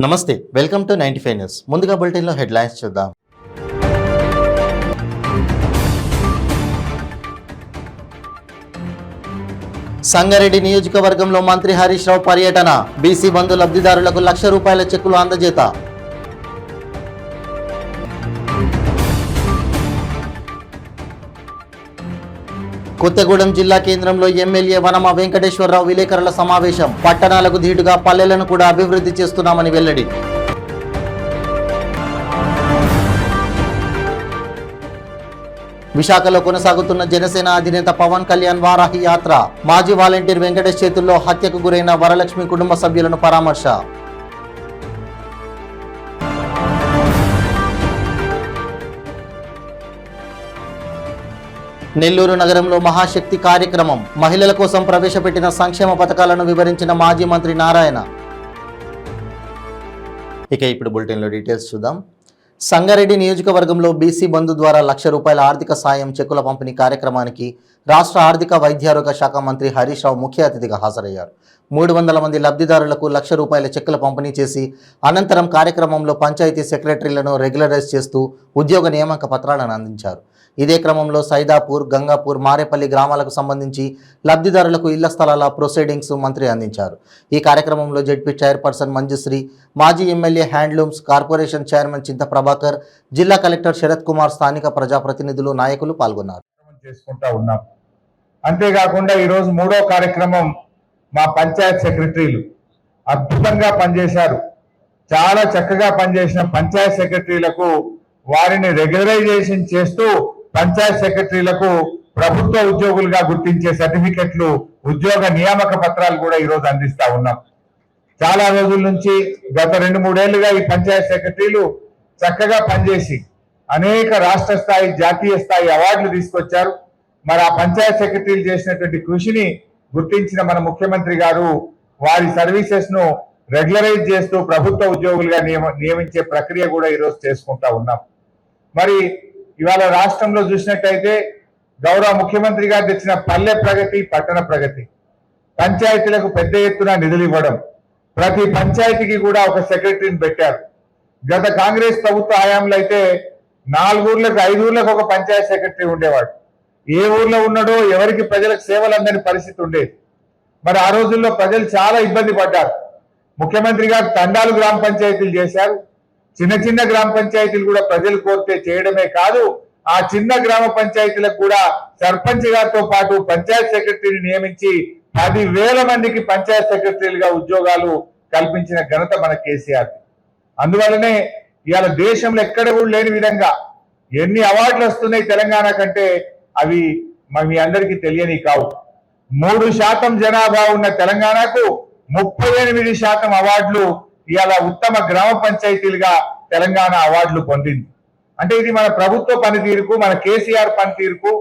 నమస్తే, welcome to 95 news. ముందుగా బులెటిన్లో హెడ్లైన్స్ చూద్దాం. సంగారెడ్డి నియోజకవర్గంలో మంత్రి హరీష్ రావు పర్యటన. బీసీ బంధు లబ్ధిదారులకు ₹1,00,000 చెక్కులు అందజేత. కొత్తగూడెం జిల్లా కేంద్రంలో ఎమ్మెల్యే వనమ వెంకటేశ్వరరావు విలేకరుల సమావేశం. పట్టణాలకు ధీటుగా పల్లెలను కూడా అభివృద్ధి చేస్తున్నామని వెల్లడి. విశాఖలో కొనసాగుతున్న జనసేన అధినేత పవన్ కళ్యాణ్ వారాహి యాత్ర. మాజీ వాలంటీర్ వెంకటేష్ చేతుల్లో హత్యకు గురైన వరలక్ష్మి కుటుంబ సభ్యులను పరామర్శ. నెల్లూరు నగరంలో మహాశక్తి కార్యక్రమం. మహిళల కోసం ప్రవేశపెట్టిన సంక్షేమ పథకాలను వివరించిన మాజీ మంత్రి నారాయణ. ఇక ఇప్పుడు బులెటిన్లో డీటెయిల్స్ చూద్దాం. సంగారెడ్డి నియోజకవర్గంలో బీసీ బంధు ద్వారా ₹1,00,000 ఆర్థిక సాయం చెక్కుల పంపిణీ కార్యక్రమానికి రాష్ట్ర ఆర్థిక వైద్యారోగ్య శాఖ మంత్రి హరీష్ రావు ముఖ్య అతిథిగా హాజరయ్యారు. 300 మంది లబ్ధిదారులకు ₹1,00,000 చెక్కుల పంపిణీ చేసి అనంతరం కార్యక్రమంలో పంచాయతీ సెక్రటరీలను రెగ్యులరైజ్ చేస్తూ ఉద్యోగ నియామక పత్రాలను అందించారు. ఇదే క్రమంలో సైదాపూర్, గంగాపూర్, మారేపల్లి గ్రామాలకు సంబంధించి లబ్ధిదారులకు ఇళ్ల స్థలాల ప్రొసీడింగ్స్ మంత్రి అందించారు. ఈ కార్యక్రమంలో జెడ్పీ చైర్పర్సన్ మంజుశ్రీ, మాజీ ఎమ్మెల్యే హ్యాండ్లూమ్స్ కార్పొరేషన్ చైర్మన్ చింత ప్రభాకర్, జిల్లా కలెక్టర్ శరత్ కుమార్, స్థానిక ప్రజాప్రతినిధులు, నాయకులు పాల్గొన్నారు. అంతేకాకుండా ఈరోజు 3వ కార్యక్రమం మా పంచాయత్ సెక్రటరీలు అద్భుతంగా పనిచేశారు. చాలా చక్కగా పనిచేసిన పంచాయత్ సెక్రటరీలకు వారిని రెగ్యులరైజేషన్ చేస్తూ పంచాయత్ సెక్రటరీలకు ప్రభుత్వ ఉద్యోగులుగా గుర్తించే సర్టిఫికెట్లు, ఉద్యోగ నియామక పత్రాలు కూడా ఈరోజు అందిస్తా ఉన్నాం. చాలా రోజుల నుంచి గత 2-3 ఏళ్లుగా ఈ పంచాయత్ సెక్రటరీలు చక్కగా పనిచేసి అనేక రాష్ట్ర స్థాయి, జాతీయ స్థాయి అవార్డులు తీసుకొచ్చారు. మరి ఆ పంచాయత్ సెక్రటరీలు చేసినటువంటి కృషిని గుర్తించిన మన ముఖ్యమంత్రి గారు వారి సర్వీసెస్ ను రెగ్యులరైజ్ చేస్తూ ప్రభుత్వ ఉద్యోగులుగా నియమించే ప్రక్రియ కూడా ఈరోజు చేసుకుంటా ఉన్నాం. మరి ఇవాళ రాష్ట్రంలో చూసినట్టయితే గౌరవ ముఖ్యమంత్రి గారు తెచ్చిన పల్లె ప్రగతి, పట్టణ ప్రగతి, పంచాయతీలకు పెద్ద ఎత్తున నిధులు ఇవ్వడం, ప్రతి పంచాయతీకి కూడా ఒక సెక్రటరీని పెట్టారు. గత కాంగ్రెస్ ప్రభుత్వ హయాంలో అయితే 4 ఊర్లకు 5 ఊర్లకు ఒక పంచాయత్ సెక్రటరీ ఉండేవాడు. ఏ ఊర్లో ఉన్నాడో ఎవరికి ప్రజలకు సేవలు అందని పరిస్థితి ఉండేది. మరి ఆ రోజుల్లో ప్రజలు చాలా ఇబ్బంది పడ్డారు. ముఖ్యమంత్రి గారు తండాలు గ్రామ పంచాయతీలు చేశారు. చిన్న చిన్న గ్రామ పంచాయతీలు కూడా ప్రజలు కోరితే చేయడమే కాదు, ఆ చిన్న గ్రామ పంచాయతీలకు కూడా సర్పంచ్ గారితో పాటు పంచాయత్ సెక్రటరీని నియమించి 10,000 మందికి పంచాయత్ సెక్రటరీలుగా ఉద్యోగాలు కల్పించిన ఘనత మన కేసీఆర్. అందువల్లనే ఇవాళ దేశంలో ఎక్కడ కూడా లేని విధంగా ఎన్ని అవార్డులు వస్తున్నాయి తెలంగాణ కంటే, అవి మీ అందరికీ తెలియని కావు. 3% జనాభా ఉన్న తెలంగాణకు 38% అవార్డులు ఇవాళ ఉత్తమ గ్రామ పంచాయతీలుగా తెలంగాణ అవార్డులు పొందింది. అంటే ఇది మన ప్రభుత్వ పనితీరుకు, మన కేసీఆర్ పనితీరుకు,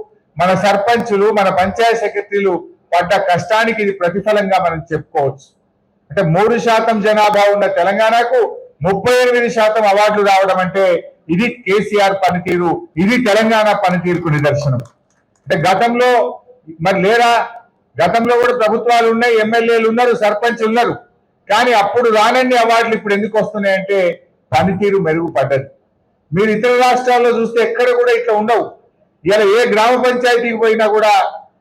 మన సర్పంచులు, మన పంచాయత్ సెక్రటరీలు పడ్డ కష్టానికి ఇది ప్రతిఫలంగా మనం చెప్పుకోవచ్చు. అంటే 3% జనాభా ఉన్న తెలంగాణకు 38% అవార్డులు రావడం అంటే ఇది కేసీఆర్ పనితీరు, ఇది తెలంగాణ పనితీరుకు నిదర్శనం. అంటే గతంలో మరి లేరా, గతంలో కూడా ప్రభుత్వాలు ఉన్నాయి, ఎమ్మెల్యేలు ఉన్నారు, సర్పంచ్లు ఉన్నారు. కానీ అప్పుడు రానన్ని అవార్డులు ఇప్పుడు ఎందుకు వస్తున్నాయంటే పనితీరు మెరుగుపడ్డది. మీరు ఇతర రాష్ట్రాల్లో చూస్తే ఎక్కడ కూడా ఇట్లా ఉండవు. ఇలా ఏ గ్రామ పంచాయతీకి పోయినా కూడా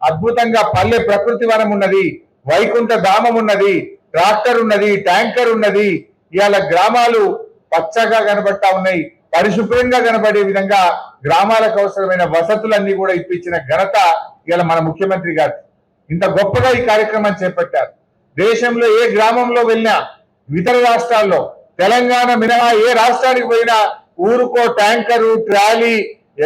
అద్భుతంగా పల్లె ప్రకృతి వనం ఉన్నది, వైకుంఠ ధామం ఉన్నది, ట్రాక్టర్ ఉన్నది, ట్యాంకర్ ఉన్నది. ఇవాళ గ్రామాలు పచ్చగా కనబడతా ఉన్నాయి, పరిశుభ్రంగా కనబడే విధంగా గ్రామాలకు అవసరమైన వసతులన్నీ కూడా ఇప్పించిన ఘనత ఇవాళ మన ముఖ్యమంత్రి గారు. ఇంత గొప్పగా ఈ కార్యక్రమాన్ని చేపట్టారు. దేశంలో ఏ గ్రామంలో వెళ్ళినా, ఇతర రాష్ట్రాల్లో, తెలంగాణ మినహా ఏ రాష్ట్రానికి పోయినా ఊరుకో ట్యాంకరు, ట్రాలీ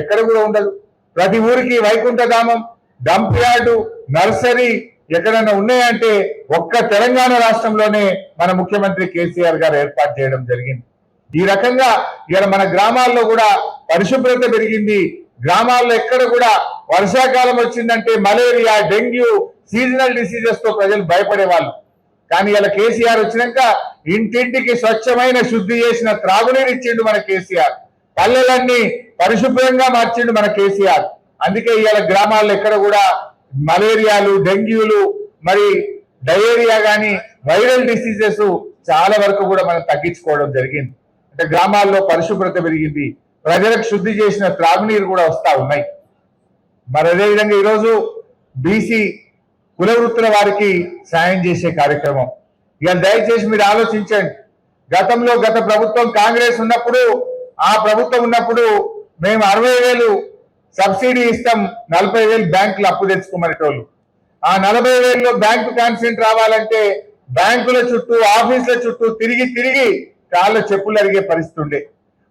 ఎక్కడ కూడా ఉండదు. ప్రతి ఊరికి వైకుంఠధామం, డంప్ యార్డు, నర్సరీ ఎక్కడైనా ఉన్నాయంటే ఒక్క తెలంగాణ రాష్ట్రంలోనే మన ముఖ్యమంత్రి కేసీఆర్ గారు ఏర్పాటు చేయడం జరిగింది. ఈ రకంగా ఇక్కడ మన గ్రామాల్లో కూడా పరిశుభ్రత పెరిగింది. గ్రామాల్లో ఎక్కడ కూడా వర్షాకాలం వచ్చిందంటే మలేరియా, డెంగ్యూ, సీజనల్ డిసీజెస్ తో ప్రజలు భయపడేవాళ్ళు. కానీ ఇలా కేసీఆర్ వచ్చినాక ఇంటింటికి స్వచ్ఛమైన శుద్ధి చేసిన త్రాగునీరు ఇచ్చిండు మన కేసీఆర్. పల్లెలన్నీ పరిశుభ్రంగా మార్చిండు మన కేసీఆర్. అందుకే ఇవాళ గ్రామాల్లో ఎక్కడ కూడా మలేరియాలు, డెంగ్యూలు, మరి డయేరియా గాని వైరల్ డిసీజెస్ చాలా వరకు కూడా మనం తగ్గించుకోవడం జరిగింది. అంటే గ్రామాల్లో పరిశుభ్రత పెరిగింది, ప్రజలకు శుద్ధి చేసిన త్రాగునీరు కూడా వస్తా ఉన్నాయి. మరి అదేవిధంగా ఈరోజు బీసీ కుల వృత్తుల వారికి సాయం చేసే కార్యక్రమం. ఇక దయచేసి మీరు ఆలోచించండి. గత ప్రభుత్వం కాంగ్రెస్ ఉన్నప్పుడు, ఆ ప్రభుత్వం ఉన్నప్పుడు మేము 60,000 సబ్సిడీ ఇస్తాం, 40,000 బ్యాంకులు అప్పు తెచ్చుకోమనేటోళ్ళు. ఆ 40,000లో బ్యాంకు కాన్సెంట్ రావాలంటే బ్యాంకుల చుట్టూ, ఆఫీసుల చుట్టూ తిరిగి తిరిగి కాళ్ళ చెప్పులు అరిగే పరిస్థితి ఉండే.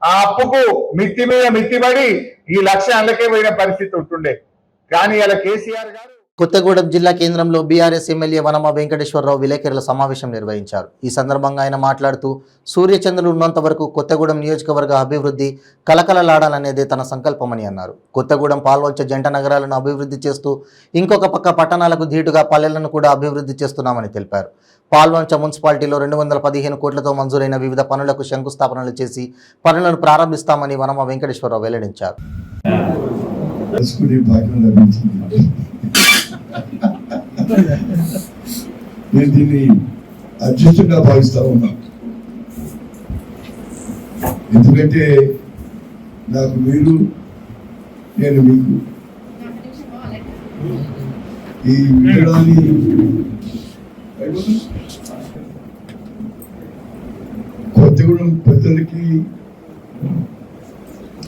ఆ అప్పుకు మిత్తి మీద మిత్తిపడి ఈ లక్ష అందుకే పోయిన పరిస్థితి ఉంటుండే. కానీ ఇలా కేసీఆర్ గారు కొత్తగూడెం జిల్లా కేంద్రంలో బీఆర్ఎస్ ఎమ్మెల్యే వనమ వెంకటేశ్వరరావు విలేకరుల సమావేశం నిర్వహించారు. ఈ సందర్భంగా ఆయన మాట్లాడుతూ సూర్యచంద్రులు ఉన్నంత వరకు కొత్తగూడెం నియోజకవర్గ అభివృద్ధి కలకలలాడాలనేదే తన సంకల్పమని అన్నారు. కొత్తగూడెం పాల్వంచ జంట నగరాలను అభివృద్ధి చేస్తూ ఇంకొక పక్క పట్టణాలకు ధీటుగా పల్లెలను కూడా అభివృద్ధి చేస్తున్నామని తెలిపారు. పాల్వంచ మున్సిపాలిటీలో 215 కోట్లతో మంజూరైన వివిధ పనులకు శంకుస్థాపనలు చేసి పనులను ప్రారంభిస్తామని వనమ వెంకటేశ్వరరావు వెల్లడించారు. నేను దీన్ని అదృష్టంగా భావిస్తా ఉన్నా. ఎందుకంటే నాకు మీరు, నేను మీకు ఈ వినడాన్ని కొత్తగూడెం ప్రజలకి,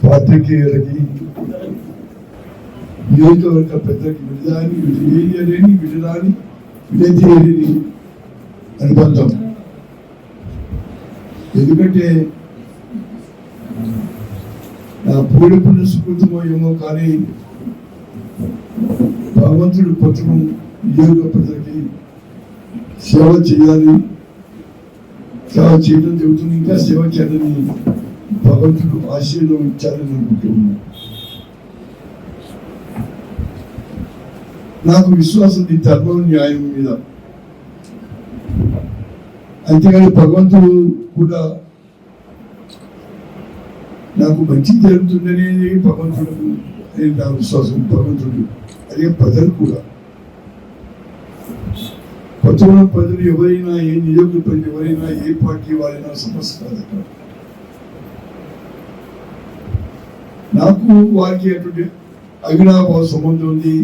పాత్రికేయులకి, నియోజకవర్గ పెద్దలకి విడదాని అనుబంధం. ఎందుకంటే నా పూడిపుణ్య సుకృతమో ఏమో కానీ భగవంతుడు కొత్తగూడెం నియోజక ప్రజలకి సేవ చేయాలి, సేవ చేయడం జరుగుతుంది. ఇంకా సేవ చేయాలని భగవంతుడు ఆశీర్వాదం ఇచ్చారని అనుకుంటున్నాను. నాకు విశ్వాసం ఈ ధర్మం, న్యాయం మీద. అంతేగాని భగవంతుడు కూడా నాకు మంచి జరుగుతుందనేది భగవంతుడు నా విశ్వాసం. భగవంతుడు అదే ప్రజలు కూడా, కొత్తగూడెం ప్రజలు ఎవరైనా, ఏ నియోజక ప్రజలు ఎవరైనా, ఏ పార్టీ వారైనా సమస్య కాదు. నాకు వారికి అటువంటి అవినాభావ సంబంధం ఉంది.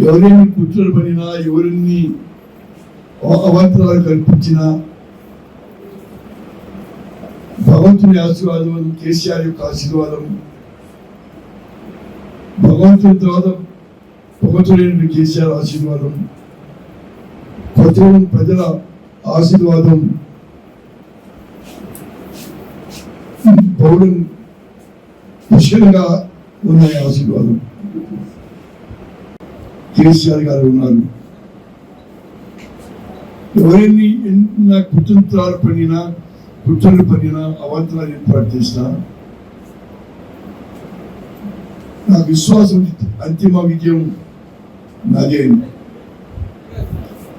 ఎవరైనా కుట్రలు పడినా, ఎవరిని అవాంతరాలు కల్పించినా భగవంతుని ఆశీర్వాదం, కేసీఆర్ యొక్క ఆశీర్వాదం, భగవంతుని తర్వాత భగవంతుడైన కేసీఆర్ ఆశీర్వాదం, కొత్తగూడెం ప్రజల ఆశీర్వాదం, పౌరం పుష్కలంగా ఉన్నాయి. ఆశీర్వాదం కేసీఆర్ గారు ఉన్నారు. ఎవరిని ఎన్న కుతంత్రాలు పడినా, కుట్రలు పడినా, అవాంతరాలు ఏర్పాటు చేసినా నాకు విశ్వాసం అంతిమ విజయం నాదే.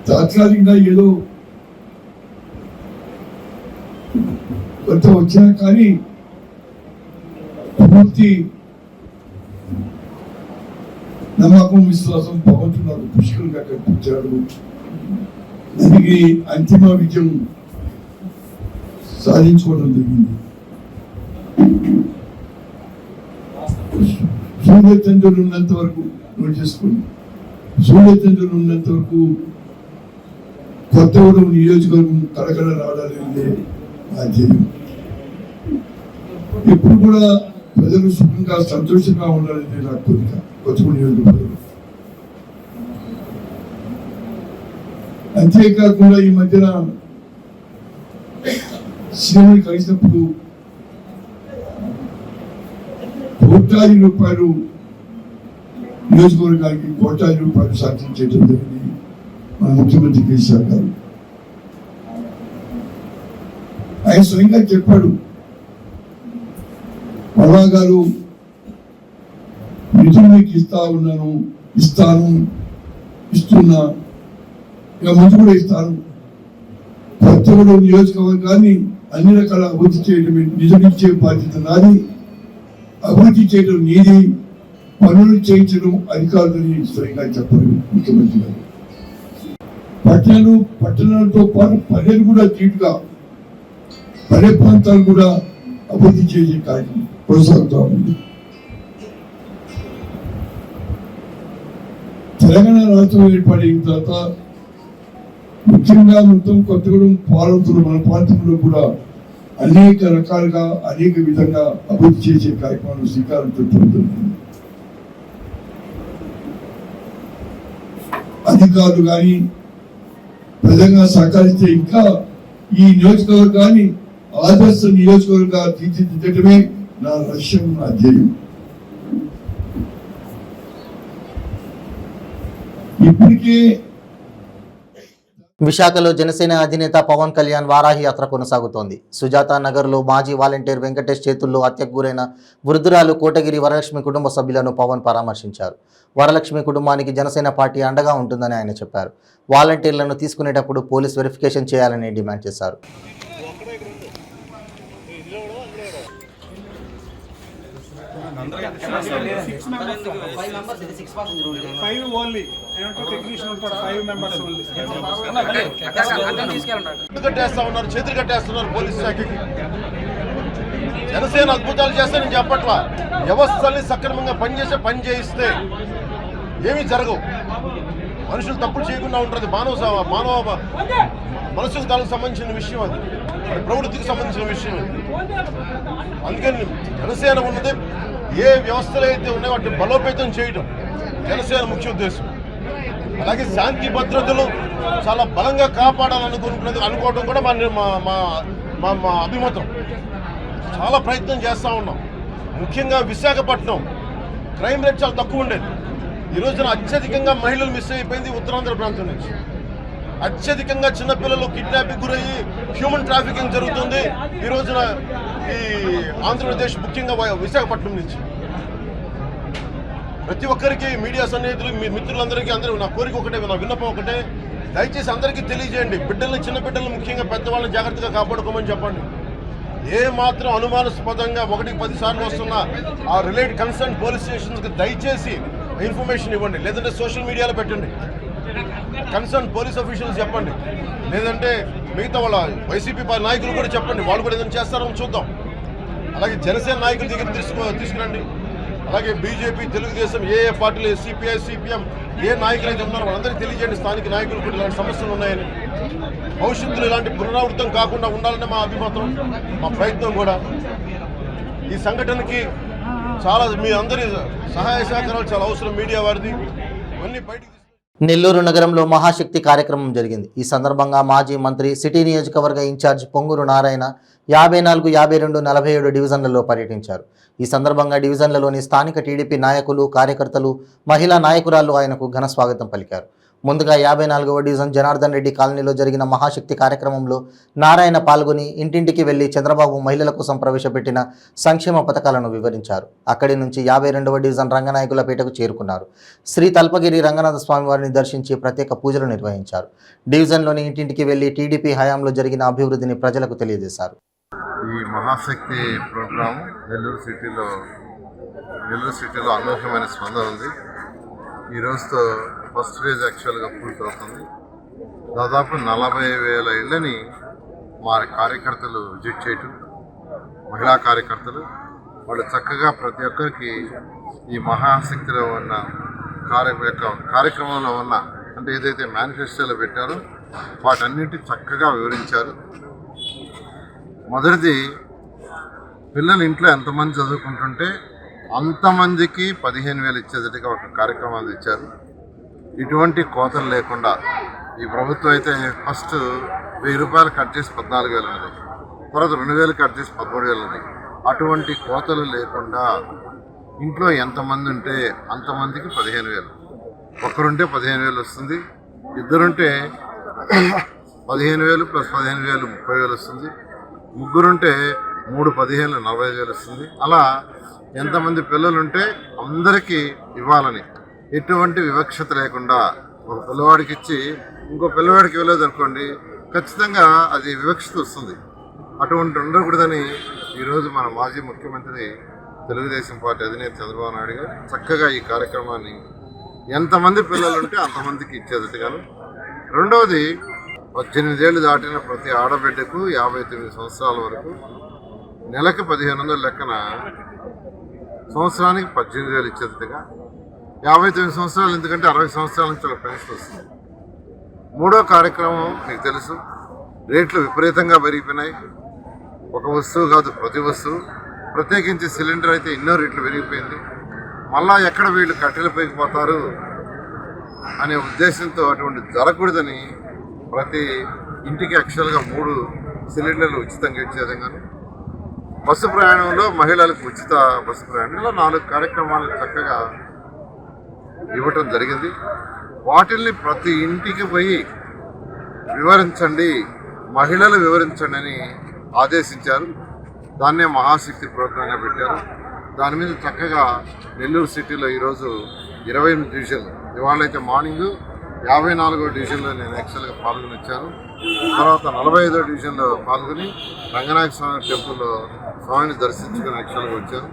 తాత్కాలికంగా ఏదో కొంత వచ్చినా కానీ పూర్తి నమ్మకం, విశ్వాసం భగవంతుడు నాకు పుష్కలంగా కల్పించాడు. దానికి అంతిమ విజయం సాధించుకోవడం జరిగింది. సూర్యచంద్రులు ఉన్నంత వరకు నోట్ చేసుకోండి. సూర్యచంద్రులు ఉన్నంత వరకు కొత్తగూడెం నియోజకవర్గం కడకడ రావడాలనేదే నా ధ్యేయం. ఎప్పుడు కూడా ప్రజలు సుఖంగా, సంతోషంగా ఉండాలనేది నా కోరిక. కొత్తగూడెం నియోజకవర్గం అంతేకాకుండా ఈ మధ్యన సీఎంని కలిసినప్పుడు కోట్లాది రూపాయలు నియోజకవర్గానికి కోట్లాది రూపాయలు సాధ్యం చేయడం జరిగింది మన ముఖ్యమంత్రి కేసీఆర్ గారు. ఆయన స్వయంగా చెప్పాడు, పల్లా గారు నిధులు మీకు ఇస్తున్నా, ఇక ముందు కూడా ఇస్తాను. కొత్తగూడెం నియోజకవర్గాన్ని అన్ని రకాల అభివృద్ధి చేయడం, నిధులు ఇచ్చే బాధ్యత నాది, అభివృద్ధి చేయడం నీది, పనులు చేయించడం అధికారులని స్వయంగా చెప్పారు ముఖ్యమంత్రి గారు. పట్టణాలతో పాటు పల్లెలు కూడా తీటుగా పల్లె ప్రాంతాలు కూడా అభివృద్ధి చేసే కార్యక్రమం కొనసాగుతూ ఉంది. తెలంగాణ రాష్ట్రం ఏర్పడిన తర్వాత ముఖ్యంగా మొత్తం కొత్తగూడెం పాలవుతున్న మన ప్రాంతంలో కూడా అనేక రకాలుగా అనేక విధంగా అభివృద్ధి చేసే కార్యక్రమాలు శ్రీకారం చుట్టూ అధికారులు కానీ ప్రజంగా సహకరిస్తే ఇంకా ఈ నియోజకవర్గాన్ని ఆదర్శ నియోజకవర్గా తీర్చిదిద్దడమే నా లక్ష్యం, నా ధ్యేయం. ఇప్పటికే విశాఖలో జనసేన అధినేత పవన్ కళ్యాణ్ వారాహి యాత్ర కొనసాగుతోంది. సుజాతా నగర్లో మాజీ వాలంటీర్ వెంకటేష్ చేతుల్లో హత్యకు గురైన వృద్ధురాలు కోటగిరి వరలక్ష్మి కుటుంబ సభ్యులను పవన్ పరామర్శించారు. వరలక్ష్మి కుటుంబానికి జనసేన పార్టీ అండగా ఉంటుందని ఆయన చెప్పారు. వాలంటీర్లను తీసుకునేటప్పుడు పోలీస్ వెరిఫికేషన్ చేయాలని డిమాండ్ చేశారు. చేతులు కట్టేస్తున్నారు పోలీసు శాఖకి. జనసేన అద్భుతాలు చేస్తే నేను చెప్పట్లా, వ్యవస్థల్ని సక్రమంగా పని చేయిస్తే ఏమీ జరగవు. మనుషులు తప్పులు చేయకుండా ఉంటుంది. మానవ మనసుకు సంబంధించిన విషయం అది, ప్రవృత్తికి సంబంధించిన విషయం అది. అందుకని జనసేన ఉన్నది ఏ వ్యవస్థలు అయితే ఉన్నాయో వాటిని బలోపేతం చేయడం జనసేన ముఖ్య ఉద్దేశం. అలాగే శాంతి భద్రతలు చాలా బలంగా అనుకోవడం కూడా మా అభిమతం. చాలా ప్రయత్నం చేస్తూ ఉన్నాం. ముఖ్యంగా విశాఖపట్నం క్రైమ్ రేట్ చాలా తక్కువ ఉండేది. ఈ రోజున అత్యధికంగా మహిళలు మిస్ అయిపోయింది ఉత్తరాంధ్ర ప్రాంతం నుంచి. అత్యధికంగా చిన్నపిల్లలు కిడ్నాపింగ్ గురయ్యి హ్యూమన్ ట్రాఫికింగ్ జరుగుతుంది ఈ రోజున ఈ ఆంధ్రప్రదేశ్, ముఖ్యంగా విశాఖపట్నం నుంచి. ప్రతి ఒక్కరికి, మీడియా సన్నిహితులు, మీ మిత్రులందరికీ నా కోరిక ఒకటే, నా విన్నపం ఒకటే, దయచేసి అందరికీ తెలియజేయండి. చిన్న బిడ్డలను ముఖ్యంగా పెద్దవాళ్ళని జాగ్రత్తగా కాపాడుకోమని చెప్పండి. ఏ మాత్రం అనుమానాస్పదంగా 1-10 సార్లు వస్తున్న ఆ రిలేటెడ్ కన్సర్న్ పోలీస్ స్టేషన్స్కి దయచేసి ఇన్ఫర్మేషన్ ఇవ్వండి. లేదంటే సోషల్ మీడియాలో పెట్టండి, కన్సర్న్ పోలీస్ అఫీషియల్స్ చెప్పండి. లేదంటే మిగతా వాళ్ళ వైసీపీ నాయకులు కూడా చెప్పండి, వాళ్ళు కూడా ఏదైనా చేస్తారో చూద్దాం. అలాగే జనసేన నాయకుల దగ్గర తీసుకురండి. అలాగే బీజేపీ, తెలుగుదేశం, ఏ పార్టీలు, సిపిఐ, సిపిఎం ఏ నాయకులు అయితే ఉన్నారో వాళ్ళందరికీ తెలియజేయండి. స్థానిక నాయకులు కూడా ఇలాంటి సమస్యలు ఉన్నాయని, భవిష్యత్తులో ఇలాంటి పునరావృతం కాకుండా ఉండాలని మా అభిమతం, మా ప్రయత్నం కూడా. ఈ సంఘటనకి చాలా మీ అందరి సహాయ సహకారాలు చాలా అవసరం, మీడియా వారిది. ఇవన్నీ బయటికి నెల్లూరు నగరంలో మహాశక్తి కార్యక్రమం జరిగింది. ఈ సందర్భంగా మాజీ మంత్రి, సిటీ నియోజకవర్గ ఇన్ఛార్జ్ పొంగూరు నారాయణ 54, 52, 47 డివిజన్లలో పర్యటించారు. ఈ సందర్భంగా డివిజన్లలోని స్థానిక టీడీపీ నాయకులు, కార్యకర్తలు, మహిళా నాయకురాలు ఆయనకు ఘన స్వాగతం పలికారు. ముందుగా 54వ డివిజన్ జనార్దన్ రెడ్డి కాలనీలో జరిగిన మహాశక్తి కార్యక్రమంలో నారాయణ పాల్గొని ఇంటింటికి వెళ్లి చంద్రబాబు మహిళల కోసం ప్రవేశపెట్టిన సంక్షేమ పథకాలను వివరించారు. అక్కడి నుంచి 52వ డివిజన్ రంగనాయకులపేటకు చేరుకున్నారు. శ్రీ తల్పగిరి రంగనాథ స్వామి వారిని దర్శించి ప్రత్యేక పూజలు నిర్వహించారు. డివిజన్లోని ఇంటింటికి వెళ్లి టీడీపీ హయాంలో జరిగిన అభివృద్ధిని ప్రజలకు తెలియజేశారు. ఈ మహాశక్తి ప్రోగ్రాం నెల్లూరు సిటీలో అనూహ్యమైన స్పందన ఉంది. ఈ రోజుతో ఫస్ట్ ఫేజ్ యాక్చువల్గా పూర్తవుతుంది. దాదాపు 40,000 ఇళ్ళని మా కార్యకర్తలు విజిట్ చేయటం, మహిళా కార్యకర్తలు వాళ్ళు చక్కగా ప్రతి ఒక్కరికి ఈ మహాశక్తిలో ఉన్న కార్యక్రమంలో ఉన్న అంటే ఏదైతే మేనిఫెస్టోలో పెట్టారో వాటన్నిటి చక్కగా వివరించారు. మొదటిది, పిల్లలు ఇంట్లో ఎంతమంది చదువుకుంటుంటే అంతమందికి 15,000 ఇచ్చేటట్టుగా ఒక కార్యక్రమాన్ని ఇచ్చారు. ఇటువంటి కోతలు లేకుండా ఈ ప్రభుత్వం అయితే ఫస్ట్ 1,000 రూపాయలు కట్ చేసి 14,000 ఉంది, తర్వాత 2,000 కట్ చేసి 13,000 ఉంది. అటువంటి కోతలు లేకుండా ఇంట్లో ఎంతమంది ఉంటే అంతమందికి 15,000, ఒక్కరుంటే 15,000 వస్తుంది, ఇద్దరుంటే 15,000 ప్లస్ 15,000 30,000 వస్తుంది, ముగ్గురుంటే 3 15,000 40,000 వస్తుంది. అలా ఎంతమంది పిల్లలుంటే అందరికీ ఇవ్వాలని, ఎటువంటి వివక్షత లేకుండా ఒక పిల్లవాడికి ఇచ్చి ఇంకో పిల్లవాడికి ఇవ్వలేదు అనుకోండి, ఖచ్చితంగా అది వివక్షత వస్తుంది. అటువంటి ఉండకూడదని ఈరోజు మన మాజీ ముఖ్యమంత్రి, తెలుగుదేశం పార్టీ అధినేత చంద్రబాబు నాయుడు గారు చక్కగా ఈ కార్యక్రమాన్ని ఎంతమంది పిల్లలుంటే అంతమందికి ఇచ్చేటట్టుగాను రెండవది 18 ఏళ్ళు దాటిన ప్రతి ఆడబిడ్డకు 59 సంవత్సరాల వరకు నెలకు 1500 లెక్కన సంవత్సరానికి 18,000 ఇచ్చేదిగా 59 సంవత్సరాలు, ఎందుకంటే 60 సంవత్సరాల నుంచి ఒక పెన్షన్ వస్తుంది. మూడో కార్యక్రమం మీకు తెలుసు, రేట్లు విపరీతంగా పెరిగిపోయినాయి. ఒక వస్తువు కాదు, ప్రతి వస్తువు, ప్రత్యేకించి సిలిండర్ అయితే ఎన్నో రేట్లు పెరిగిపోయింది. మళ్ళా ఎక్కడ వీళ్ళు కట్టెలు పైకిపోతారు అనే ఉద్దేశంతో అటువంటి జరగకూడదని ప్రతి ఇంటికి యాక్చువల్గా 3 సిలిండర్లు ఉచితంగా ఇచ్చే విధంగాను, బస్సు ప్రయాణంలో మహిళలకు ఉచిత బస్సు ప్రయాణంలో 4 కార్యక్రమాలు చక్కగా ఇవ్వటం జరిగింది. వాటిల్ని ప్రతి ఇంటికి పోయి వివరించండి, మహిళలు వివరించండి అని ఆదేశించారు. దాన్నే మహాశక్తి ప్రోగ్రాంగా పెట్టారు. దాని మీద చక్కగా నెల్లూరు సిటీలో ఈరోజు 28 డివిజన్లు, ఇవాళైతే మార్నింగ్ 54వ డివిజన్లో నేను యాక్చువల్గా పాల్గొని వచ్చాను. తర్వాత 45వ డివిజన్లో పాల్గొని రంగనాయక స్వామి టెంపుల్లో స్వామిని దర్శించుకుని యాక్చువల్గా వచ్చాను.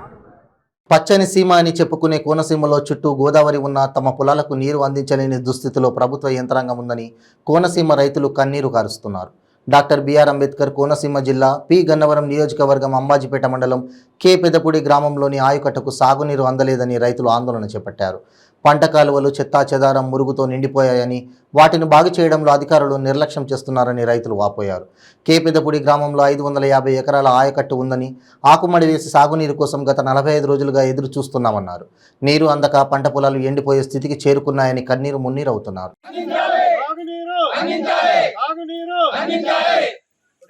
పచ్చని సీమ అని చెప్పుకునే కోనసీమలో చుట్టూ గోదావరి ఉన్న తమ పొలాలకు నీరు అందించలేని దుస్థితిలో ప్రభుత్వ యంత్రాంగం ఉందని కోనసీమ రైతులు కన్నీరు కారుస్తున్నారు. డాక్టర్ బిఆర్ అంబేద్కర్ కోనసీమ జిల్లా పి గన్నవరం నియోజకవర్గం అంబాజీపేట మండలం కె పెదపూడి గ్రామంలోని ఆయుకట్టకు సాగునీరు అందలేదని రైతులు ఆందోళన చేపట్టారు. పంట కాలువలు చెత్తా చెదారం మురుగుతో నిండిపోయాయని, వాటిని బాగు చేయడంలో అధికారులు నిర్లక్ష్యం చేస్తున్నారని రైతులు వాపోయారు. కె పెదపూడి గ్రామంలో 550 ఎకరాల ఆయకట్టు ఉందని, ఆకుమడి వేసి సాగునీరు కోసం గత 45 రోజులుగా ఎదురు చూస్తున్నామన్నారు. నీరు అందక పంట పొలాలు ఎండిపోయే స్థితికి చేరుకున్నాయని కన్నీరు మున్నీరవుతున్నారు.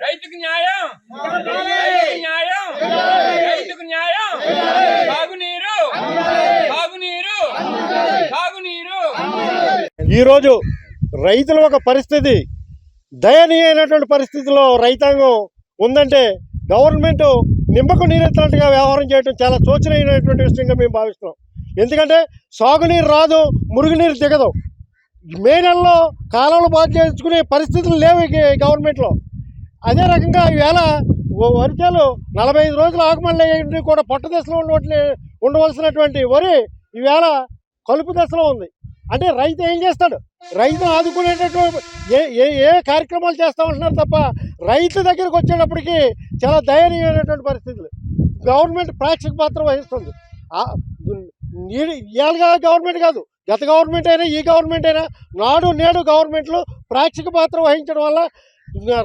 రైతుకు న్యాయం, న్యాయం, రైతుకు న్యాయం, సాగునీరు, సాగునీరు, సాగునీరు. ఈరోజు రైతుల ఒక పరిస్థితి దయనీయమైనటువంటి పరిస్థితిలో రైతాంగం ఉందంటే గవర్నమెంట్ నిమ్మకు నీరెత్తినట్టుగా వ్యవహారం చేయడం చాలా శోచనీయమైనటువంటి విషయంగా మేము భావిస్తున్నాం. ఎందుకంటే సాగునీరు రాదు, మురుగునీరు దిగదు. మే నెలలో కాలువలు బాగు చేసుకునే పరిస్థితులు లేవు గవర్నమెంట్లో. అదే రకంగా ఈవేళ వర్షాలు 45 రోజులు ఆకుమల్లి కూడా పొట్ట దశలో ఉండవలసినటువంటి వరి ఈవేళ కలుపు దశలో ఉంది. అంటే రైతు ఏం చేస్తాడు? రైతును ఆదుకునేటటువంటి ఏ కార్యక్రమాలు చేస్తామంటున్నారు తప్ప రైతు దగ్గరకు వచ్చేటప్పటికి చాలా దయనీయమైనటువంటి పరిస్థితులు. గవర్నమెంట్ ప్రేక్షక పాత్ర వహిస్తుంది. ఇవాళ గవర్నమెంట్ కాదు, గత గవర్నమెంట్ అయినా ఈ గవర్నమెంట్ అయినా నాడు నేడు గవర్నమెంట్లు ప్రేక్షక పాత్ర వహించడం వల్ల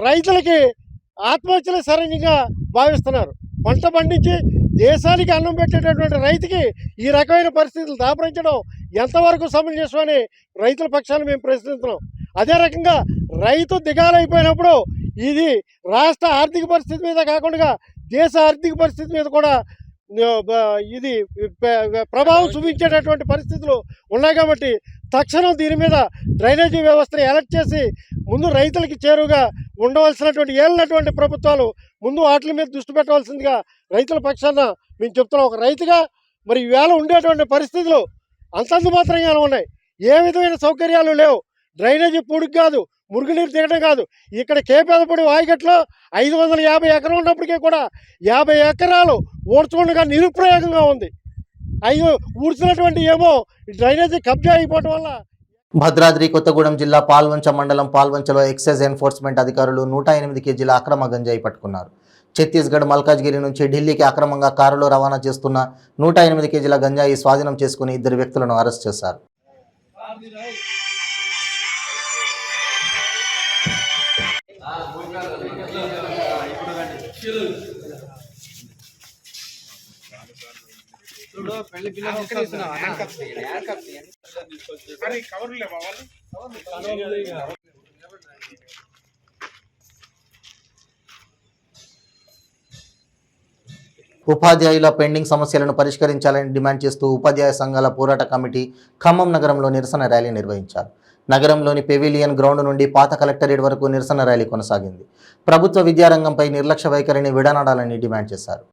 రైతులకి ఆత్మహత్యలు సరైనంగా భావిస్తున్నారు. పంట పండించి దేశానికి అన్నం పెట్టేటటువంటి రైతుకి ఈ రకమైన పరిస్థితులు దాపరించడం ఎంతవరకు సమంజసమని రైతుల పక్షాన్ని మేము ప్రశ్నిస్తున్నాం. అదే రకంగా రైతు దిగాలైపోయినప్పుడు ఇది రాష్ట్ర ఆర్థిక పరిస్థితి మీద కాకుండా దేశ ఆర్థిక పరిస్థితి మీద కూడా ఇది ప్రభావం చూపించేటటువంటి పరిస్థితులు ఉన్నాయి. కాబట్టి తక్షణం దీని మీద డ్రైనేజీ వ్యవస్థని అలర్ట్ చేసి ముందు రైతులకి చేరువుగా ఉండవలసినటువంటి ఏళ్ళినటువంటి ప్రభుత్వాలు ముందు వాటి మీద దృష్టి పెట్టవలసిందిగా రైతుల పక్షాన మేము చెప్తున్నాం. ఒక రైతుగా మరి ఈవేళ ఉండేటువంటి పరిస్థితులు అంతంత మాత్రంగానే ఉన్నాయి. ఏ విధమైన సౌకర్యాలు లేవు. డ్రైనేజీ పూడికి కాదు, మురుగునీరు దిగడం కాదు. ఇక్కడ కే పెదపూడి వాయిగట్లో 550 ఎకరాలు ఉన్నప్పటికీ కూడా 50 ఎకరాలు ఊడ్చుకుండగా నిరుప్రయోగంగా ఉంది. ఊడ్చినటువంటి ఏమో డ్రైనేజీ కబ్జా అయిపోవడం వల్ల. భద్రాద్రి కొత్తగూడెం జిల్లా పాల్వంచ మండలం పాల్వంచలో ఎక్సైజ్ ఎన్ఫోర్స్మెంట్ అధికారులు 108 కేజీల అక్రమ గంజాయి పట్టుకున్నారు. ఛత్తీస్గఢ్ మల్కాజ్గిరి నుంచి ఢిల్లీకి అక్రమంగా కారులో రవాణా చేస్తున్న 108 కేజీల గంజాయి స్వాధీనం చేసుకుని 2 వ్యక్తులను అరెస్ట్ చేశారు. ఉపాధ్యాయుల పెండింగ్ సమస్యలను పరిష్కరించాలని డిమాండ్ చేస్తూ ఉపాధ్యాయ సంఘాల పోరాట కమిటీ ఖమ్మం నగరంలో నిరసన ర్యాలీ నిర్వహించారు. నగరంలోని పెవిలియన్ గ్రౌండ్ నుండి పాత కలెక్టరేట్ వరకు నిరసన ర్యాలీ కొనసాగింది. ప్రభుత్వ విద్యారంగంపై నిర్లక్ష్య వైఖరిని విడనాడాలని డిమాండ్ చేశారు.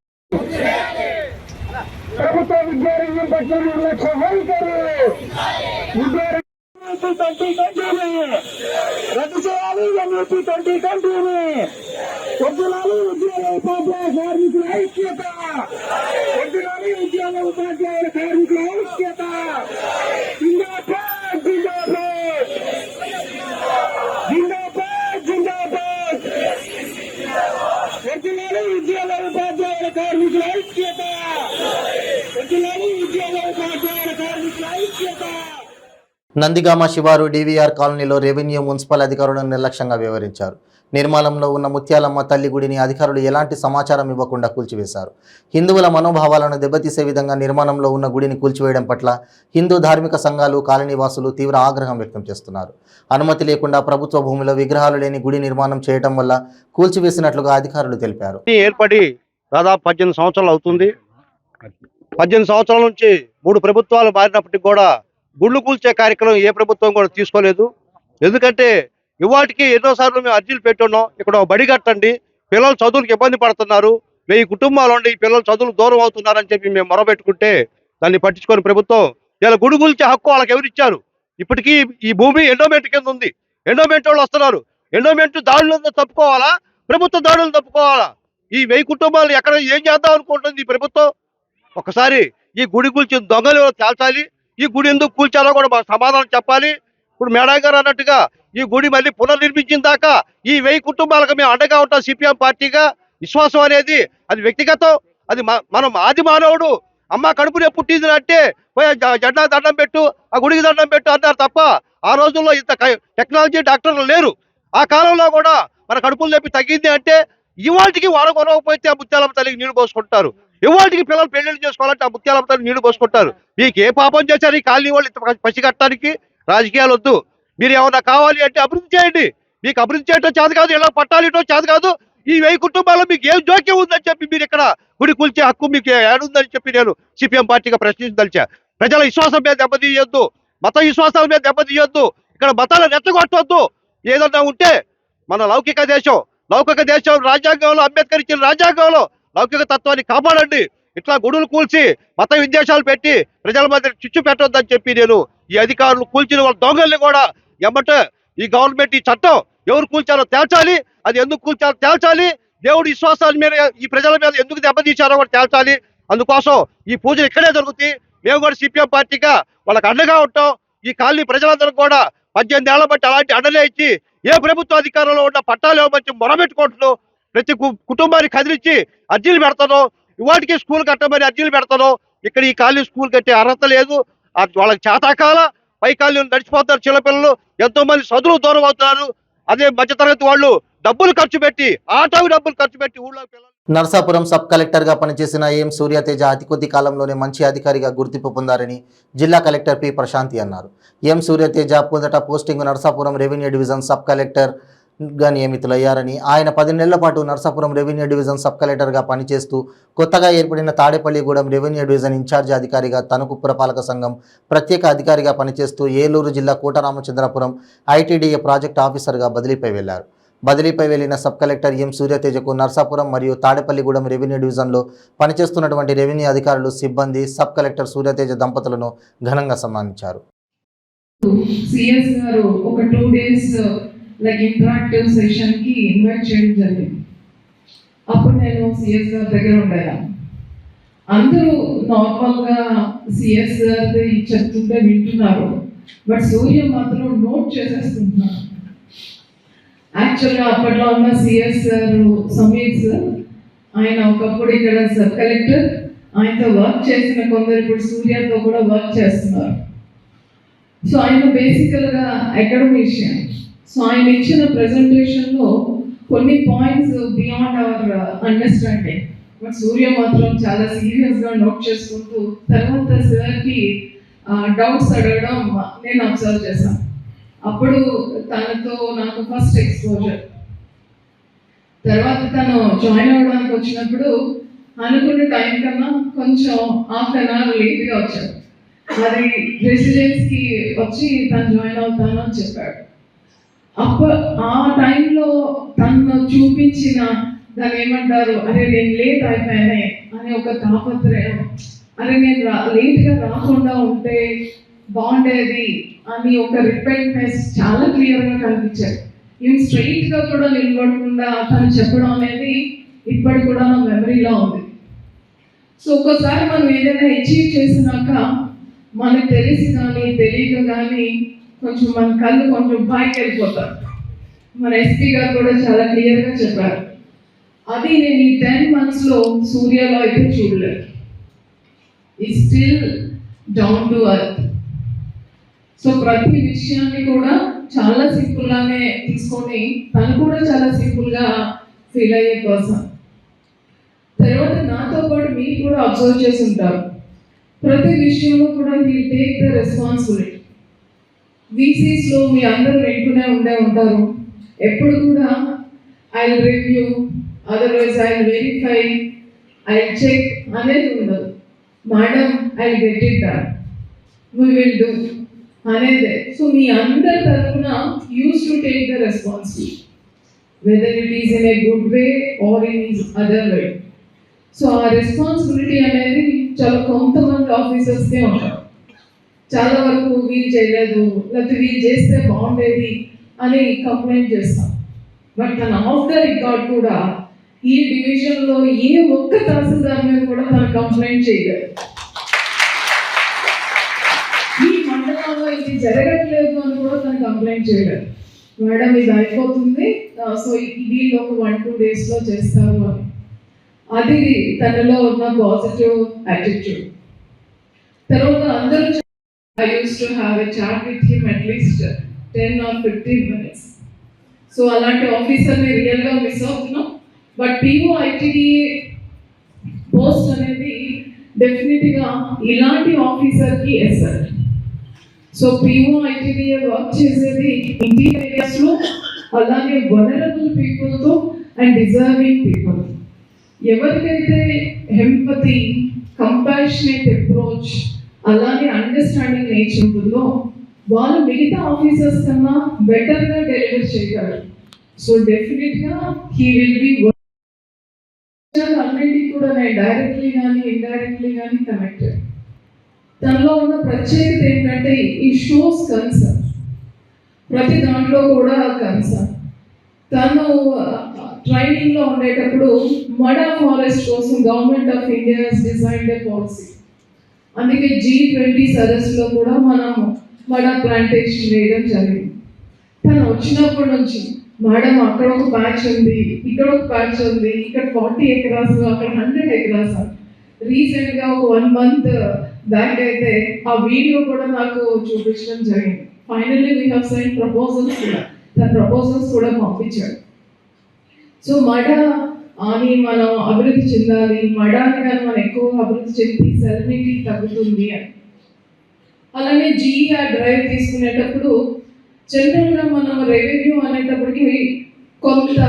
కార్మికుల ఐక్యత, ప్రజలను ఉద్యోగ ఉపాధ్యాయుల కార్మికుల ఐక్యత. నందిగామ శివారు డివిఆర్ కాలనీలో రెవెన్యూ మున్సిపల్ అధికారులు నిర్లక్ష్యంగా వ్యవహరించారు. నిర్మాలంలో ఉన్న ముత్యాలమ్మ తల్లి గుడిని అధికారులు ఎలాంటి సమాచారం ఇవ్వకుండా కూల్చివేశారు. హిందువుల మనోభావాలను దెబ్బతీసే విధంగా నిర్మాణంలో ఉన్న గుడిని కూల్చివేయడం పట్ల హిందూ ధార్మిక సంఘాలు, కాలనీవాసులు తీవ్ర ఆగ్రహం వ్యక్తం చేస్తున్నారు. అనుమతి లేకుండా ప్రభుత్వ భూమిలో విగ్రహాలు లేని గుడి నిర్మాణం చేయడం వల్ల కూల్చివేసినట్లుగా అధికారులు తెలిపారు. ఏర్పడి దాదాపు 18 సంవత్సరాలు అవుతుంది. 18 సంవత్సరాల నుంచి 3 ప్రభుత్వాలు మారినప్పటికీ కూడా గుళ్ళు కూల్చే కార్యక్రమం ఏ ప్రభుత్వం కూడా తీసుకోలేదు. ఎందుకంటే ఇవాటికి ఎన్నోసార్లు మేము అర్జీలు పెట్టున్నాం. ఇక్కడ బడి కట్టండి, పిల్లలు చదువులకు ఇబ్బంది పడుతున్నారు, 1000 కుటుంబాలు ఉండి పిల్లలు చదువులు దూరం అవుతున్నారని చెప్పి మేము మొరబెట్టుకుంటే దాన్ని పట్టించుకొని ప్రభుత్వం ఇలా గుడి కూల్చే హక్కు వాళ్ళకి ఎవరు ఇచ్చారు? ఇప్పటికీ ఈ భూమి ఎండోమెంట్ కింద ఉంది. ఎండోమెంట్ వాళ్ళు వస్తున్నారు. ఎండోమెంట్ దాడులను తప్పుకోవాలా, ప్రభుత్వ దాడులను తప్పుకోవాలా? ఈ 1000 కుటుంబాలు ఎక్కడ ఏం చేద్దాం అనుకుంటుంది ఈ ప్రభుత్వం? ఒకసారి ఈ గుడి కూల్చిన దొంగలు తేల్చాలి. ఈ గుడి ఎందుకు కూల్చారో కూడా మాకు సమాధానం చెప్పాలి. ఇప్పుడు మేడా గారు అన్నట్టుగా ఈ గుడి మళ్ళీ పునర్నిర్మించిన దాకా ఈ 1000 కుటుంబాలకు మేము అండగా ఉంటాం. సిపిఎం పార్టీగా విశ్వాసం అనేది అది వ్యక్తిగతం. అది మనం ఆది మానవుడు అమ్మ కడుపునే పుట్టింది అంటే జెండా దండం పెట్టు, ఆ గుడికి దండం పెట్టు అన్నారు తప్ప ఆ రోజుల్లో ఇంత టెక్నాలజీ డాక్టర్లు లేరు. ఆ కాలంలో కూడా మన కడుపులు లేపి తగ్గింది అంటే ఇవాటికి వాడ కొనకపోతే ఆ ముత్యాలమ్మ తల్లికి నీళ్లు పోసుకుంటారు. ఇవాటికి పిల్లలు పెళ్లిళ్ళు చేసుకోవాలంటే ఆ ముత్యాలమ్మ తల్లికి నీళ్లు పోసుకుంటారు. మీకు ఏ పాపం చేశారు ఈ కాలనీ వాళ్ళు ఇంత పసిగట్టడానికి? రాజకీయాలు వద్దు. మీరు ఏమన్నా కావాలి అంటే అభివృద్ధి చేయండి. మీకు అభివృద్ధి చేయటం చేత కాదు, ఇలా పట్టాలు ఇటో చేత కాదు. ఈ 1000 కుటుంబాల్లో మీకు ఏం జోక్యం ఉందని చెప్పి మీరు ఇక్కడ గుడి కూల్చే హక్కు మీకు ఏడుందని చెప్పి నేను సిపిఎం పార్టీగా ప్రశ్నించదలిచా. ప్రజల విశ్వాసం మీద దెబ్బతీయొద్దు, మత విశ్వాసాల మీద దెబ్బతీయొద్దు, ఇక్కడ మతాలను రెచ్చగొట్టొద్దు. ఏదన్నా ఉంటే మన లౌకిక దేశం రాజ్యాంగంలో అంబేద్కర్ ఇచ్చిన రాజ్యాంగంలో లౌకిక తత్వాన్ని కాపాడండి. ఇట్లా గుడులు కూల్చి మత విద్వేషాలు పెట్టి ప్రజల మధ్య చిచ్చు పెట్టొద్దని చెప్పి నేను ఈ అధికారులు కూల్చిన వాళ్ళ దొంగల్ని కూడా ఎమ్మటే ఈ గవర్నమెంట్ ఈ చట్టం ఎవరు కూల్చారో తేల్చాలి. అది ఎందుకు కూల్చారో తేల్చాలి. దేవుడి విశ్వాసాల మీద ఈ ప్రజల మీద ఎందుకు దెబ్బతీశారో కూడా తేల్చాలి. అందుకోసం ఈ పూజలు ఇక్కడే జరుగుతాయి. మేము కూడా సిపిఎం పార్టీగా వాళ్ళకి అండగా ఉంటాం. ఈ కాలనీ ప్రజలందరూ కూడా 18 ఏళ్ల బట్టి అలాంటి అండలే ఇచ్చి ఏ ప్రభుత్వ అధికారంలో ఉన్న పట్టాలు ఇవ్వమని మొరబెట్టుకుంటున్నాం. ప్రతి కుటుంబాన్ని కదిలించి అర్జీలు పెడతాను. ఇవాటికి స్కూల్ కట్టమని అర్జీలు పెడతాను. ఇక్కడ ఈ కాలనీ స్కూల్ కట్టే అర్హత లేదు. వాళ్ళకి చేతాకాల పై కాలనీ నడిచిపోతారు. చిన్నపిల్లలు ఎంతో మంది చదువులు దూరం అవుతున్నారు. అదే మధ్యతరగతి వాళ్ళు డబ్బులు ఖర్చు పెట్టి ఆటోకి డబ్బులు ఖర్చు పెట్టి ఊళ్ళో పిల్లలు. నర్సాపురం సబ్ కలెక్టర్గా పనిచేసిన ఎం సూర్యతేజ అతి కొద్ది కాలంలోనే మంచి అధికారిగా గుర్తింపు పొందారని జిల్లా కలెక్టర్ పి ప్రశాంతి అన్నారు. ఎం సూర్యతేజ మొదట posting Narsapuram revenue division sub కలెక్టర్గా నియమితులయ్యారని, ఆయన 10 నెలల పాటు నర్సాపురం రెవెన్యూ డివిజన్ సబ్ కలెక్టర్గా పనిచేస్తూ కొత్తగా ఏర్పడిన తాడేపల్లిగూడెం రెవెన్యూ డివిజన్ ఇన్ఛార్జి అధికారిగా, తణుకు పురపాలక సంఘం ప్రత్యేక అధికారిగా పనిచేస్తూ ఏలూరు జిల్లా కోటరామచంద్రపురం ఐటీడీఏ ప్రాజెక్ట్ ఆఫీసర్గా బదిలీపై వెళ్లారు. బదిలీపై వెళ్లిన సబ్ కలెక్టర్ ఎం సూర్యతేజకు నర్సాపురం మరియు తాడేపల్లిగూడెం రెవెన్యూ డివిజన్లో పనిచేస్తున్నటువంటి రెవెన్యూ అధికారులు, సిబ్బంది సబ్ కలెక్టర్ సూర్యతేజ దంపతులను ఘనంగా సన్మానించారు. సిఎస్ గారు ఒక 2 days ఇంటరాక్టివ్ సెషన్ కి ఇన్వైట్ చేయడం జరిగింది. అప్పుడు నేను సిఎస్ గారి దగ్గర ఉండేదాన్ని. అందరూ నార్మల్ గా సిఎస్ గారి చెప్తుంటే వింటున్నారు, బట్ సూర్య మాత్రం నోట్ చేసేస్తున్నారు. యాక్చువల్గా అప్పట్లో ఉన్న సిఎస్ గారు సమీర్ సార్, ఆయన ఒకప్పుడు ఇక్కడ సబ్ కలెక్టర్, ఆయనతో వర్క్ చేసిన కొందరు ఇప్పుడు సూర్యతో కూడా వర్క్ చేస్తున్నారు. సో ఆయన బేసికల్గా అకాడమిషియన్. సో ఆయన ఇచ్చిన ప్రెజెంటేషన్లో కొన్ని points beyond our understanding, but Surya మాత్రం చాలా సీరియస్గా నోట్ చేసుకుంటూ తర్వాత సార్కి డౌట్స్ అడగడం నేను అబ్జర్వ్ చేశాను. అప్పుడు తనతో నాకు ఫస్ట్ ఎక్స్పోజర్. తర్వాత తను జాయిన్ అవ్వడానికి వచ్చినప్పుడు అనుకున్న టైం కన్నా కొంచెం 1/2 hour లేట్గా వచ్చాడు. అది రెసిడెన్స్కి వచ్చి తను జాయిన్ అవుతాను అని చెప్పాడు. ఆ టైంలో తను చూపించిన దాన్ని ఏమంటారు, అరే నేను లేట్ అయిపోయానే అని ఒక తాపత్రయం, అరే నేను లేట్గా రాకుండా ఉంటే బాగుండేది అని ఒక రిపెంట్నెస్ చాలా క్లియర్గా కనిపించాడు. ఈవెన్ స్ట్రైట్గా కూడా నిలబడకుండా తను చెప్పడం అనేది ఇప్పటి కూడా నా మెమరీలో ఉంది. సో ఒక్కోసారి మనం ఏదైనా అచీవ్ చేసినాక మనకు తెలిసి కానీ తెలియక కానీ కొంచెం మన కళ్ళు కొంచెం పైకి వెళ్ళిపోతారు. మన ఎస్పీ గారు కూడా చాలా క్లియర్గా చెప్పారు, అది నేను ఈ 10 monthsలో సూర్యలో అయితే చూడలేదు. ఈ still down to earth. So ప్రతి విషయాన్ని కూడా చాలా సింపుల్గానే తీసుకొని తను కూడా చాలా సింపుల్గా ఫీల్ అయ్యే పర్సన్. తర్వాత నాతో పాటు మీరు కూడా అబ్జర్వ్ చేసి ఉంటారు, ప్రతి విషయంలో కూడా హీ టేక్ ద రెస్పాన్సిబిలిటీ. వీసీస్లో మీ అందరూ వింటూనే ఉంటారు, ఎప్పుడు కూడా I review, otherwise I verify, I check అనేది ఉండదు. Madam I get it done, we will do అనేదే. సో మీ అందరి తరఫున use to take the responsibility, whether it is in a good way or in other way. So ఆ responsibility అనేది చాలా కొంతమంది ఆఫీసర్స్కే ఉంటారు. చాలా వరకు వీళ్ళు చేయలేదు, లేకపోతే వీళ్ళు చేస్తే బాగుండేది అని కంప్లైంట్ చేస్తాం. బట్ తన ఆఫ్ ద రికార్డ్ కూడా ఈ డివిజన్లో ఏ ఒక్క తహసీల్దార్ మీద కూడా తను కంప్లైంట్ చేయలేదు. ఈ మండలంలో ఇది జరగట్లేదు అని కూడా తను కంప్లైంట్ చేయలేదు. మేడం ఇది అయిపోతుంది, సో వీళ్ళు ఒక 1-2 daysలో చేస్తారు అని. అది తనలో ఉన్న పాజిటివ్ యాటిట్యూడ్. తర్వాత అందరూ I used to have a chat with him at least 10 or 15 minutes. So అలాంటి ఆఫీసర్ని రియల్గా మిస్ అవుతున్నాం. బట్ POITDA పోస్ట్ అనేది డెఫినెట్గా ఇలాంటి ఆఫీసర్కి ఎసెట్. సో POITDA వర్క్ చేసేది ఇంటీరియర్ ఏరియాస్లో, అలాగే వనరబుల్ పీపుల్తో అండ్ డిజర్వింగ్ పీపుల్. ఎవరికైతే ఎంపతి, కంపాషనేట్ అప్రోచ్, అలాగే అండర్స్టాండింగ్ నేచర్ ఉంటుందో వాళ్ళు మిగతా ఆఫీసర్స్ కన్నా బెటర్గా డెలివర్ చేయగలరు. సో డెఫినెట్గా హీ విల్ బి అన్నింటికి కూడా నేను డైరెక్ట్లీ కానీ ఇండైరెక్ట్లీ కానీ కనెక్టెడ్. తనలో ఉన్న ప్రత్యేకత ఏంటంటే ఈ షోస్ కన్సర్న్, ప్రతి దాంట్లో కూడా కన్సర్న్. తను ట్రైనింగ్లో ఉండేటప్పుడు మడా ఫారెస్ట్ కోసం government of India designed A policy. అందుకే G20 సదస్సులో కూడా మనం మడా ప్లాంటేషన్ వేయడం జరిగింది. తను వచ్చినప్పటి నుంచి మేడం అక్కడ ఒక ప్యాచ్ ఉంది, ఇక్కడ ఒక ప్యాచ్ ఉంది, ఇక్కడ 40 acres, అక్కడ 100 acres. రీసెంట్గా ఒక 1 month బ్యాక్ అయితే ఆ వీడియో కూడా నాకు చూపించడం జరిగింది. Finally we have send proposals కూడా, తన ప్రపోజల్స్ కూడా పంపించాడు. సో మడా అని మనం అభివృద్ధి చెందాలి, మడాని కానీ మనం ఎక్కువ అభివృద్ధి చెంది సెలనిటీ తగ్గుతుంది అని. అలానే GER డ్రైవ్ తీసుకునేటప్పుడు జనరల్గా మనం రెవెన్యూ అనేటప్పటికి కొంత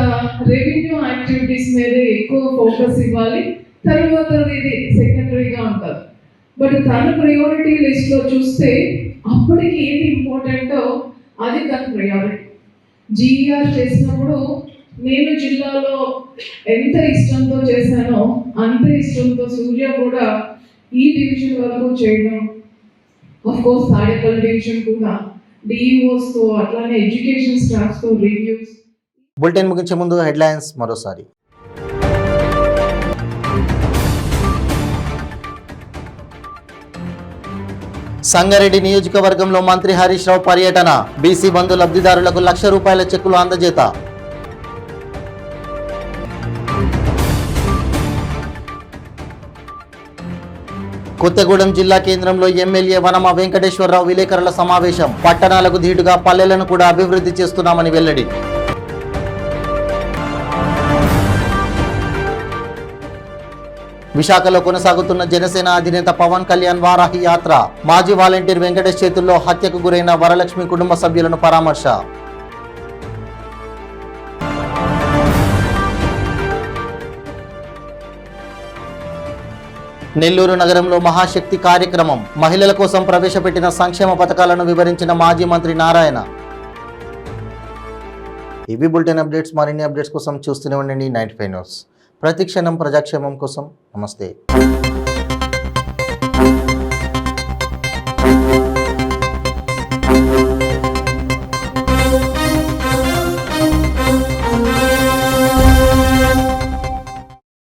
రెవెన్యూ యాక్టివిటీస్ మీద ఎక్కువ ఫోకస్ ఇవ్వాలి, తర్వాత ఇది సెకండరీగా ఉంటుంది. బట్ తన ప్రయారిటీ లిస్ట్లో చూస్తే అప్పటికి ఏది ఇంపార్టెంటో అది తన ప్రయారిటీ. GER చేసినప్పుడు నేను జిల్లాలో ఎంత ఇష్టంతో చేశానో అంత ఇష్టంతో సూర్య కూడా ఈ డివిజన్ వరకు చేయడం, ఆఫ్కోర్స్ తాడేపల్లి డివిజన్ కూడా డిఈఓస్తో అట్లానే ఎడ్యుకేషన్ స్టాఫ్తో రివ్యూస్. బులెటిన్ ముగించే ముందు హెడ్లైన్స్ మరోసారి. సంగారెడ్డి నియోజకవర్గంలో మంత్రి హరీష్ రావు పర్యటన, బీసీ బంధు లబ్ధిదారులకు ₹1,00,000 చెక్కులు అందజేత. కొత్తగూడెం జిల్లా కేంద్రంలో ఎమ్మెల్యే వనమ వెంకటేశ్వరరావు విలేకరుల సమావేశం, పట్టణాలకు ధీటుగా పల్లెలను కూడా అభివృద్ధి చేస్తున్నామని వెల్లడి. విశాఖలో కొనసాగుతున్న జనసేన అధినేత పవన్ కళ్యాణ్ వారాహి యాత్ర, మాజీ వాలంటీర్ వెంకటేష్ చేతుల్లో హత్యకు గురైన వరలక్ష్మి కుటుంబ సభ్యులను పరామర్శ. నెల్లూరు నగరంలో మహాశక్తి కార్యక్రమం, మహిళల కోసం ప్రవేశపెట్టిన సంక్షేమ పథకాలను వివరించిన మాజీ మంత్రి నారాయణ. ఇవి బులెటిన్ అప్డేట్స్. మరిన్ని అప్డేట్స్ కోసం చూస్తూనే ఉండండి 95 న్యూస్. ప్రతిక్షణం ప్రజాక్షేమం కోసం. నమస్తే.